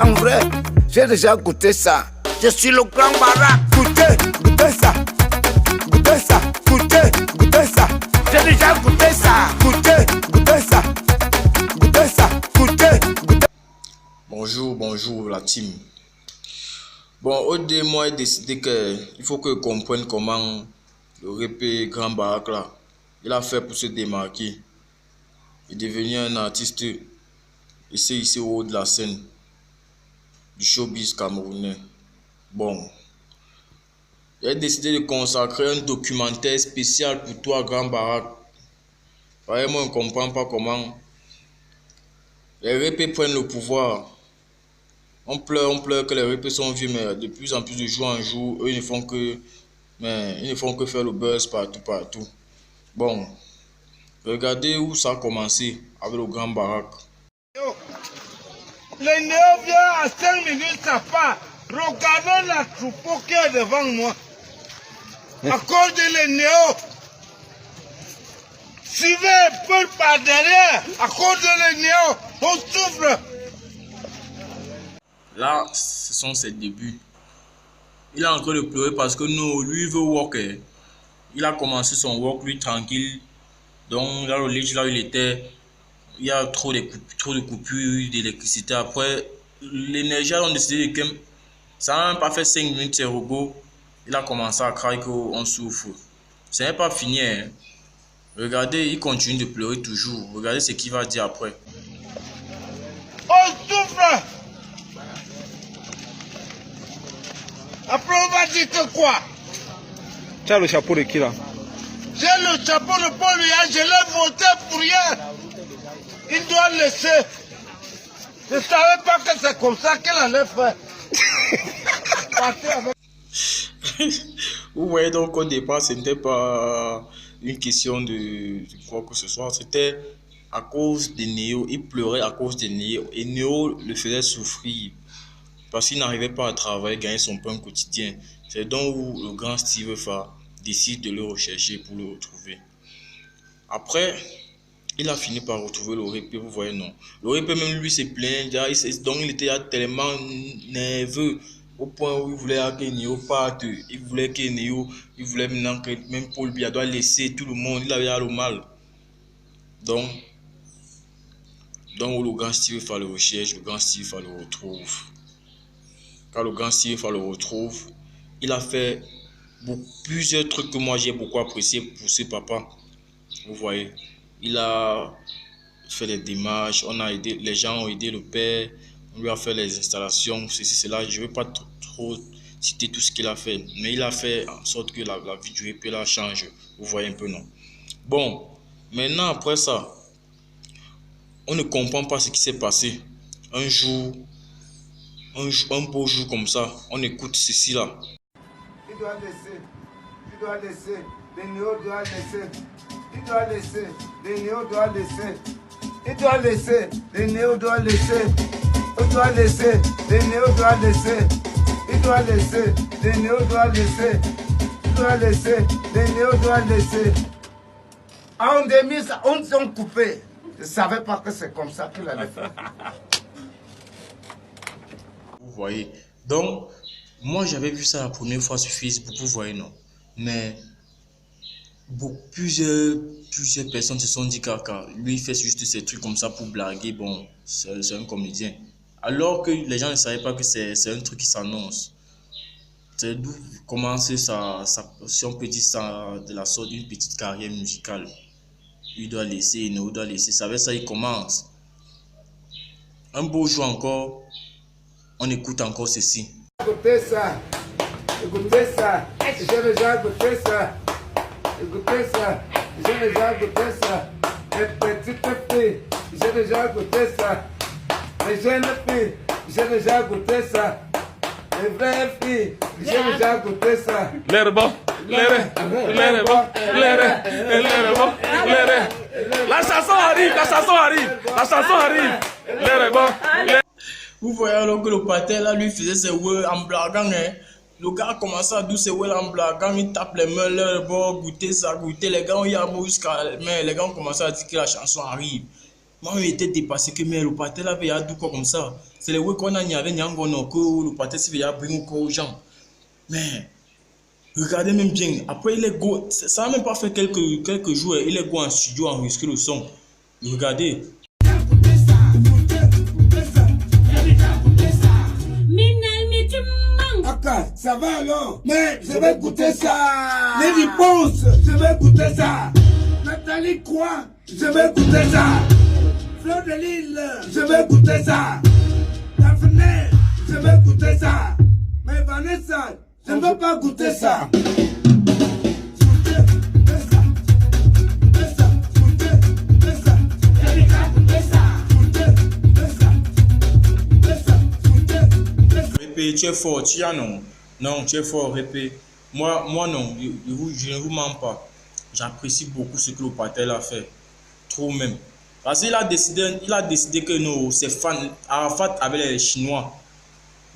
En vrai, j'ai déjà goûté ça. Je suis le grand baraque. Goûtez ça. Goûtez ça. Goûtez ça. J'ai déjà goûté ça. Goûtez ça. Goûtez ça. Goûtez. Bonjour la team. Bon, au début, moi, j'ai décidé qu'il faut que je comprenne comment le rappeur Grand Baraque là, il a fait pour se démarquer et devenir un artiste ici au haut de la scène du showbiz camerounais. Bon, j'ai décidé de consacrer un documentaire spécial pour toi, Grand Baraque. Vraiment, on ne comprend pas comment les rappeurs prennent le pouvoir. On pleure que les rappeurs sont vieux, mais de plus en plus de jour en jour, eux ils ne font que faire le buzz partout. Bon, regardez où ça a commencé avec le Grand Baraque. Le néo vient à 5 minutes, ça part. Regardez la troupeau qui est devant moi. À cause de le néo. Suivez un peu par derrière. À cause de le néo, on souffre. Là, ce sont ses débuts. Il est en train de pleurer parce que non, lui veut work. Il a commencé son work, lui, tranquille. Donc, là, où il était, il y a trop de coupures d'électricité. Après, l'énergie a décidé que ça n'a même pas fait 5 minutes, c'est robot. Il a commencé à crier qu'on souffre. Ce n'est pas fini. Hein. Regardez, il continue de pleurer toujours. Regardez ce qu'il va dire après. On souffre. Après, on va dire que quoi? Tu as le chapeau de qui là? J'ai le chapeau de Paul Biya, je l'ai voté pour rien. Il doit laisser. Je ne savais pas que c'est comme ça qu'il allait faire. Vous voyez donc au départ, ce n'était pas une question de quoi que ce soit. C'était à cause de Néo. Il pleurait à cause de Néo. Et Néo le faisait souffrir. Parce qu'il n'arrivait pas à travailler, gagner son pain quotidien. C'est donc où le grand Steve Fa décide de le rechercher pour le retrouver. Après, il a fini par retrouver le rappeur, vous voyez, non. Le rappeur même lui s'est plaint, donc il était tellement nerveux au point où il voulait que Néo parte. Il voulait que Néo, il voulait maintenant que même Paul Biya doit laisser tout le monde, il avait le mal. Donc où le grand Steve Fa le recherche, le grand Steve Fa le retrouve. Quand le grand Steve Fa le retrouve, il a fait plusieurs trucs que moi j'ai beaucoup apprécié pour ce papa. Vous voyez, il a fait des démarches, on a aidé, les gens ont aidé le père, on lui a fait les installations, ceci, cela. Je ne vais pas trop citer tout ce qu'il a fait, mais il a fait en sorte que la vie du rappeur là change. Vous voyez un peu, non? Bon, maintenant après ça, on ne comprend pas ce qui s'est passé. Un beau jour comme ça, on écoute ceci là. Il doit laisser, le néo doit laisser, il doit laisser, le néo doit laisser, il doit laisser, le néo doit laisser, il doit laisser, le néo doit laisser, il doit laisser, le néo doit laisser, il doit laisser, le néo doit laisser. En demi, on s'est coupé. Je ne savais pas que c'est comme ça qu'il allait faire. Vous voyez, donc moi j'avais vu ça la première fois sur Facebook, vous voyez, non, mais plusieurs personnes se sont dit car lui il fait juste ces trucs comme ça pour blaguer, bon, c'est un comédien, alors que les gens ne savaient pas que c'est un truc qui s'annonce. C'est d'où commence si on peut dire ça, de la sorte d'une petite carrière musicale. Il doit laisser, Néo doit laisser, c'est avec ça il commence. Un beau jour encore, on écoute encore ceci. Écoutez ça, j'ai déjà goûté ça, j'ai déjà goûté ça, les petites filles, j'ai déjà goûté ça, les jeunes filles, j'ai déjà goûté ça, les vraies filles, j'ai déjà goûté ça. La chanson arrive. Vous voyez alors que le pater là lui faisait ses weurs en blaguant. Hein. Le gars a commencé à douce ses weurs en blaguant, il tape les mains, goûter ça, goûter. Les gars ont eu à bout jusqu'à mais les gars ont commencé à dire que la chanson arrive. Moi, j'étais dépassé que mais le parti là, il y a du quoi comme ça. C'est le week qu'on a avec Nyangono que le parti s'il y a bring aux gens. Mais regardez même bien. Après, il est go. Ça n'a même pas fait quelques jours. Il est go en studio enregistrer le son. Regardez. Ça va alors? Mais je vais goûter ça. Les réponses, je vais goûter ça. Nathalie quoi? Je vais goûter ça. Fleur de Lille, je vais goûter ça. Daphné, je vais goûter ça. Mais Vanessa, je ne veux pas goûter ça. Tu es fort, tu as non. Non, tu es fort, répé. Moi non, je ne vous mens pas. J'apprécie beaucoup ce que le partenaire a fait. Trop même. Parce qu'il a décidé que nos, ses fans, Arafat avec les Chinois.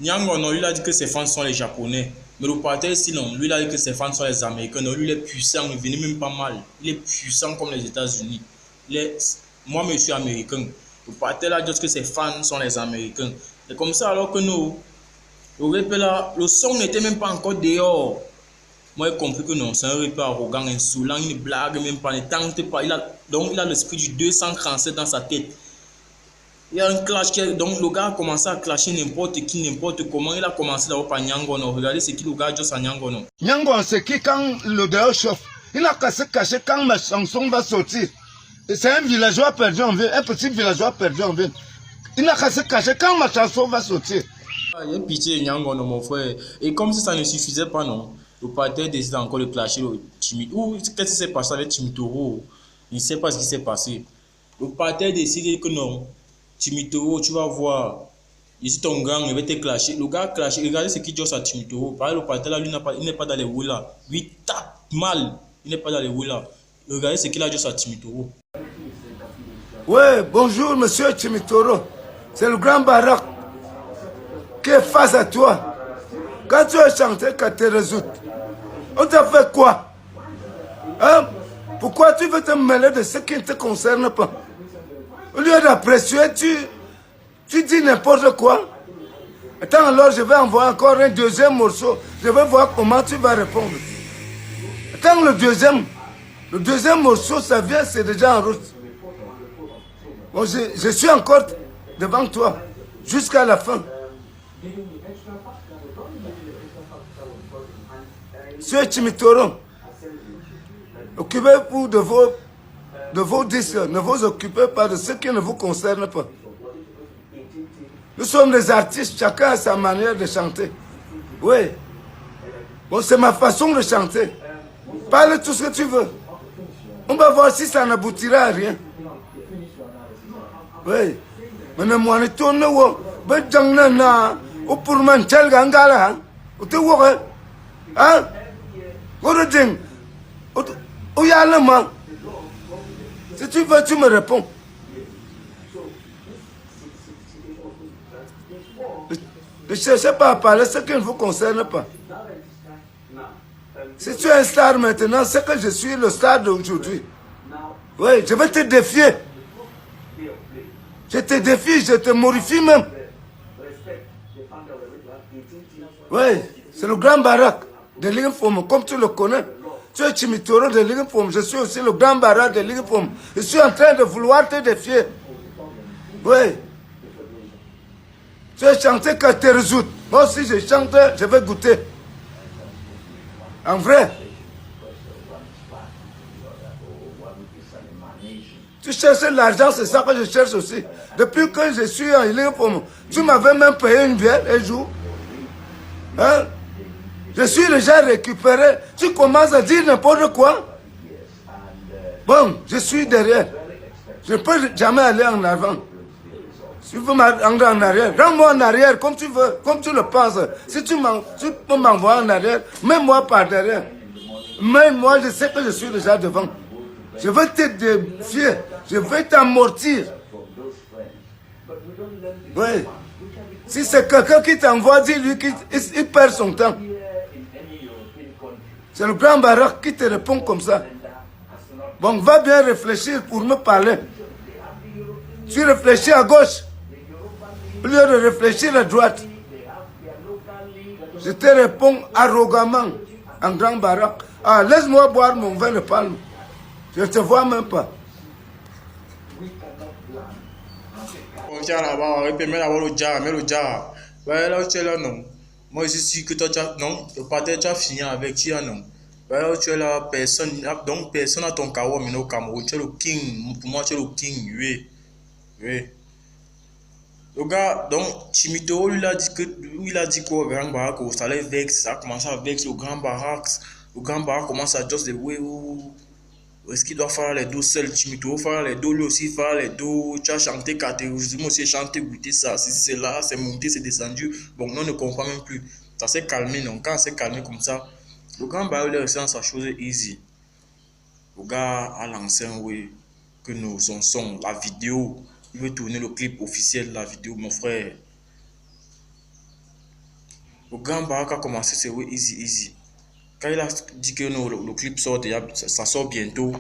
Nyango, non, lui il a dit que ses fans sont les Japonais. Mais le partenaire ici, non, lui il a dit que ses fans sont les Américains. Non, lui il est puissant, il venait même pas mal. Il est puissant comme les États-Unis. Moi, je suis américain. Le partenaire a dit que ses fans sont les Américains. Et comme ça, alors que nous. Le son n'était même pas encore dehors. Moi, j'ai compris que non, c'est un rappeur arrogant, insolent, il ne blague même pas, ne tente pas. Donc, il a l'esprit du 237 dans sa tête. Il y a un clash, donc le gars a commencé à clasher n'importe qui, n'importe comment. Il a commencé d'abord par Nyangono. Regardez ce qui le gars juste à Nyangono. Nyangono, c'est qui quand le dehors chauffe? Il n'a qu'à se cacher quand ma chanson va sortir. C'est un villageois perdu en ville, un petit villageois perdu en ville. Il n'a qu'à se cacher quand ma chanson va sortir. Il y a pitié Nyangono, mon frère. Et comme si ça ne suffisait pas, non, le partenaire décide encore de clasher le Timmy. Ou qu'est-ce qui s'est passé avec Timitoro? Il ne sait pas ce qui s'est passé. Le partenaire décide que non, Timitoro, tu vas voir. Ici ton gang, il va te clasher. Le gars clash. Regardez ce qu'il dit à Timitoro. Pareil, le partenaire là, lui, il n'est pas dans les roulas. Lui, il tape mal. Il n'est pas dans les roulas. Regardez ce qu'il a dit à Timitoro. Ouais, bonjour monsieur Timitoro. C'est le grand Barak qui est face à toi. Quand tu as chanté, quand tu résoutes, on t'a fait quoi? Hein? Pourquoi tu veux te mêler de ce qui ne te concerne pas? Au lieu d'apprécier, tu dis n'importe quoi. Attends, alors je vais envoyer encore un deuxième morceau. Je vais voir comment tu vas répondre. Attends, le deuxième morceau, ça vient, c'est déjà en route. Bon, je suis encore devant toi jusqu'à la fin. Monsieur Timitoro, occupez-vous de vos disques, ne vous occupez pas de ce qui ne vous concerne pas. Nous sommes des artistes, chacun a sa manière de chanter. Oui. Bon, c'est ma façon de chanter. Parle tout ce que tu veux. On va voir si ça n'aboutira à rien. Oui. Mais ne m'en tourne pas. Ben, j'en ou pour mancher gangala. Ou tu vois, hein? Si tu veux, tu me réponds. Ne cherchez pas à parler ce qui ne vous concerne pas. Si tu es un star maintenant, c'est que je suis le star d'aujourd'hui. Oui, je vais te défier. Je te défie, je te morifie même. Oui, c'est le grand Barak de l'Informe, comme tu le connais. Tu es Timitoro de l'Informe, je suis aussi le grand Barak de l'Informe. Je suis en train de vouloir te défier. Oui. Tu as chanté quand tu résoutes. Moi aussi je chante, je vais goûter. En vrai. Tu cherches l'argent, c'est ça que je cherche aussi. Depuis que je suis en l'Informe, tu m'avais même payé une bière un jour. Hein? Je suis déjà récupéré. Tu commences à dire n'importe quoi. Bon, je suis derrière. Je ne peux jamais aller en avant. Si tu veux m'envoyer en arrière, rends-moi en arrière comme tu veux, comme tu le penses. Si tu peux m'envoyer en arrière, mets-moi par derrière. Mais moi, je sais que je suis déjà devant. Je vais te défier. Je vais t'amortir. Oui. Si c'est quelqu'un qui t'envoie, dis-lui qu'il perd son temps. C'est le grand Barak qui te répond comme ça. Bon, va bien réfléchir pour me parler. Tu réfléchis à gauche, au lieu de réfléchir à droite. Je te réponds arrogamment, en grand baraque. Ah, laisse-moi boire mon vin de palme. Je ne te vois même pas. On tient là-bas, on répète, mets d'abord le jar, mets le jar. Ouais, là où tu es là, non. Moi, je suis que toi, tu as, non, le pâté, tu as fini avec, tu as, non. Ouais, là où tu es là, personne, donc personne n'a ton kawa, mais au Cameroun, tu es le king. Pour moi, tu es le king, oui. Oui. Le gars, donc, Chimito, lui, il a dit qu'au grand baraque, au salaire vexe, ça a commencé à vexer le grand baraque. Le grand baraque commence à juste de oui, est-ce qu'il doit faire les dos seul, Chimito, faire les dos, lui aussi faire les dos, tu as chanté catégorie, moi aussi chanté, goûter ça, si c'est là, c'est monté, c'est descendu. Bon, on ne comprend même plus. Ça s'est calmé, donc quand c'est calmé comme ça, le grand baraque, il est resté dans sa chose easy. Le gars a lancé un oui, que nous en sommes, la vidéo. Il veut tourner le clip officiel de la vidéo, mon frère. Le grand baraque a commencé, c'est oui, easy. Quand il a dit que non, le clip sort, ça sort bientôt,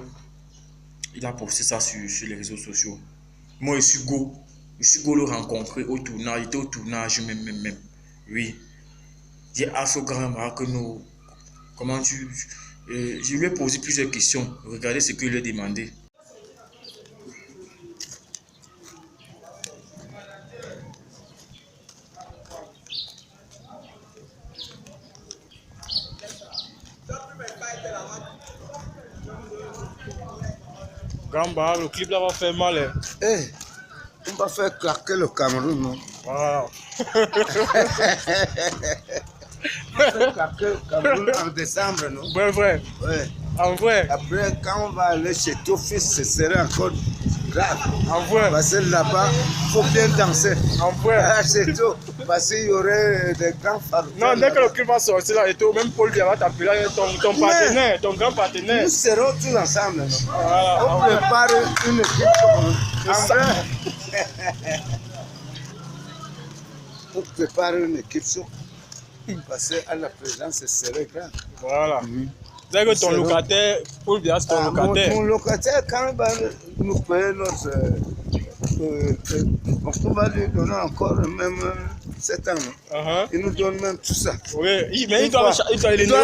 il a posté ça sur les réseaux sociaux. Moi, je suis go le rencontrer au tournage, il était au tournage même. Oui. J'ai affaire au grand baraque que nous. Comment tu. Je lui ai posé plusieurs questions. Regardez ce qu'il lui a demandé. Grand baraque, le clip là va faire mal. Hein. Hey, on va faire claquer le Cameroun, non? Voilà. On va faire claquer le Cameroun en décembre, non? Ouais, vrai. Ouais. En vrai. Après, quand on va aller chez ton fils, ce serait encore grave. En vrai. Parce que là-bas, il faut bien danser. En vrai. C'est tout. Parce qu'il y aurait des grands fardeaux. Non, dès que le clip va sortir là et tout, même Paul Biya va t'appeler ton partenaire, ton grand partenaire. Nous serons tous ensemble. Non? Voilà. On prépare une équipe. En vrai. On prépare une équipe sur. Parce qu'à la présence, ce serait grave. Voilà. C'est que ton locataire, Paul Biya, c'est ton locataire. Mon locataire, quand il va nous payer notre. On va lui donner encore même 7 ans. Il nous donne même tout ça. Oui, mais il doit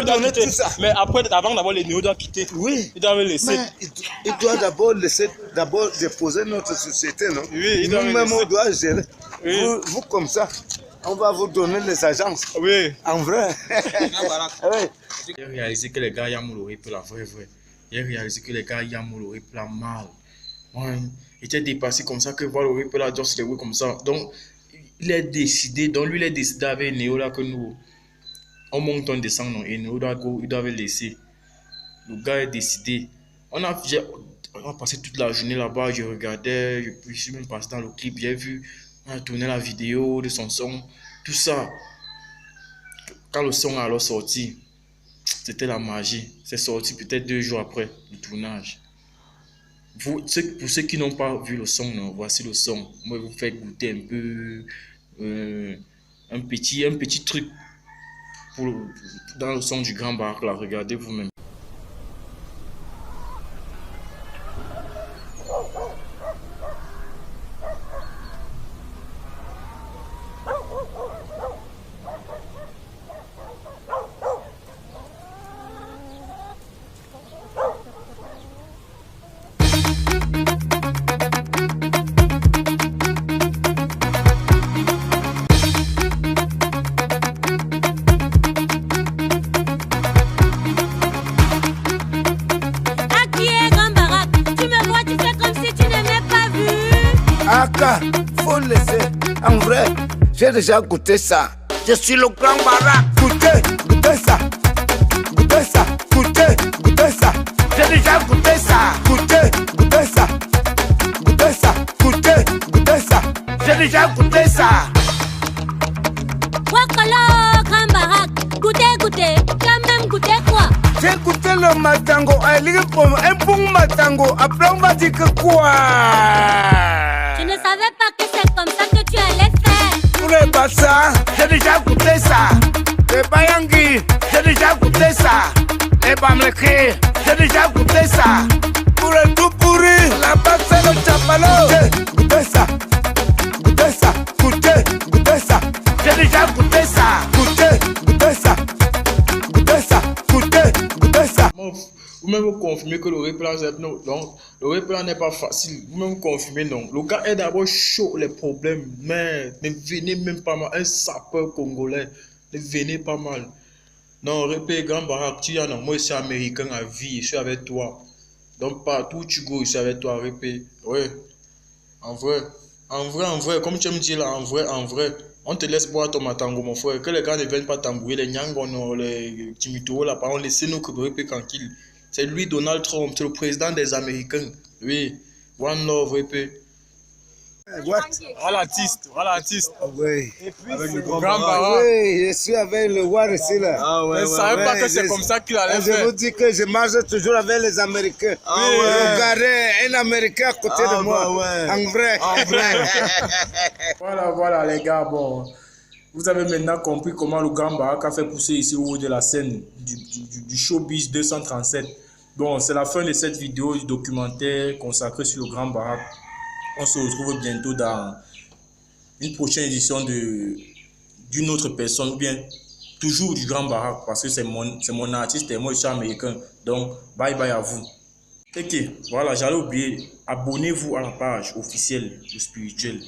donner tout ça. Mais après, avant d'avoir les néo doit quitter. Oui. Il doit me laisser. Il doit d'abord déposer notre société, non? Oui, il doit nous-mêmes, on doit gérer. Oui. Vous comme ça, on va vous donner les agences. Oui. En vrai. J'ai réalisé que les gars Yamouloré pour la vraie. J'ai réalisé que les gars Yamouloré pour la mal. Ouais. Il était dépassé comme ça que voir le rip là, just les oui comme ça. Donc, il est décidé, il est décidé avec Néo là que nous, on monte, on descend, non, et Néo il doit laisser. Le gars est décidé. On a passé toute la journée là-bas, je regardais, je suis même passé dans le clip, j'ai vu, on a tourné la vidéo de son son, tout ça. Quand le son a alors sorti, c'était la magie. C'est sorti peut-être 2 jours après le tournage. Pour ceux qui n'ont pas vu le son, non, voici le son. Moi, je vous fais goûter un peu un petit truc dans le son du grand baraque là. Regardez vous-même. Faut laisser. En vrai, j'ai déjà goûté ça. Je suis le grand baraque. Goûtez ça. Goûtez ça. Goûtez ça. J'ai déjà goûté ça. Goûtez ça. Goûtez ça. Goûtez ça. J'ai déjà goûté ça. Wakalo, grand baraque. Goûtez. Quand même goûté quoi? J'ai goûté le matango. Un bon matango. Après, on va dire que quoi? Je ne savais pas que c'est comme ça que tu allais faire. Pour les bassins, j'ai déjà goûté ça. Les bayangui, j'ai déjà goûté ça. Les bamleki, j'ai déjà goûté ça. Pour les tout pourris, la base c'est le chapalo. Goûtez ça. Vous-même vous confirmez que le replan, non, donc, le replan n'est pas facile. Vous-même vous confirmez, non. Le gars est d'abord chaud, les problèmes. Mais ne venez même pas mal. Un sapeur congolais, ne venez pas mal. Non, repé, grand baraque, tu y en as. Moi, je suis américain à vie, je suis avec toi. Donc, partout où tu go, je suis avec toi, repé. Oui, en vrai, comme tu me dis là, en vrai. On te laisse boire ton matango, mon frère. Que les gars ne viennent pas t'embrouiller, les Nyangono, les Timito, là, par contre, laissez-nous que repé tranquille. C'est lui, Donald Trump, c'est le président des Américains. Oui, one love, repé. Voilà l'artiste. Oui. Avec le grand baraque. Oui, je suis avec le War ici là. Je ne savais pas que c'est comme ça qu'il allait Je faire. vous dis que je marche toujours avec les Américains. Regardez un Américain à côté de moi. En vrai. Voilà les gars, bon. Vous avez maintenant compris comment le grand baraque a fait pousser ici au haut de la scène du showbiz 237. Bon, c'est la fin de cette vidéo du documentaire consacré sur le grand baraque. On se retrouve bientôt dans une prochaine édition d'une autre personne, ou bien toujours du grand baraque, parce que c'est mon artiste et moi je suis américain. Donc, bye bye à vous. Ok, voilà, j'allais oublier. Abonnez-vous à la page officielle Le Spirituel.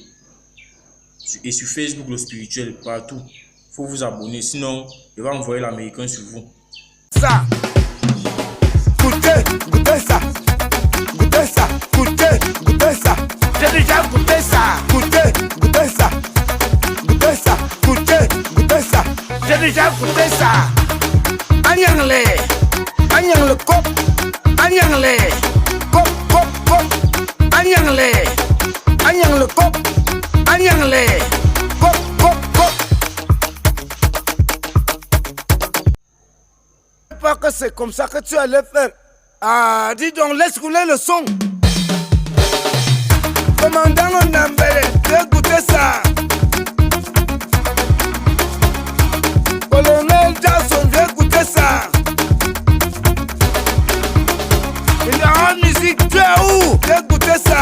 Et sur Facebook, Le Spirituel, partout. Il faut vous abonner, sinon il va envoyer l'américain sur vous. Ça. Goûtez ça. Goûtez ça. Goûtez ça. J'ai déjà goûté ça. Goûtez ça. Goûtez ça. Goûtez ça. J'ai déjà goûté ça. Agnangle cop. Agnangle cop. Agnangle cop. Agnangle cop. Pas que c'est comme ça que tu allais faire. Ah, dis donc, laisse rouler le son. Commandant Nambele, j'ai goûté ça. Colonel Jackson, j'ai goûté ça. Il y a en musique, tu es où? J'ai goûté ça.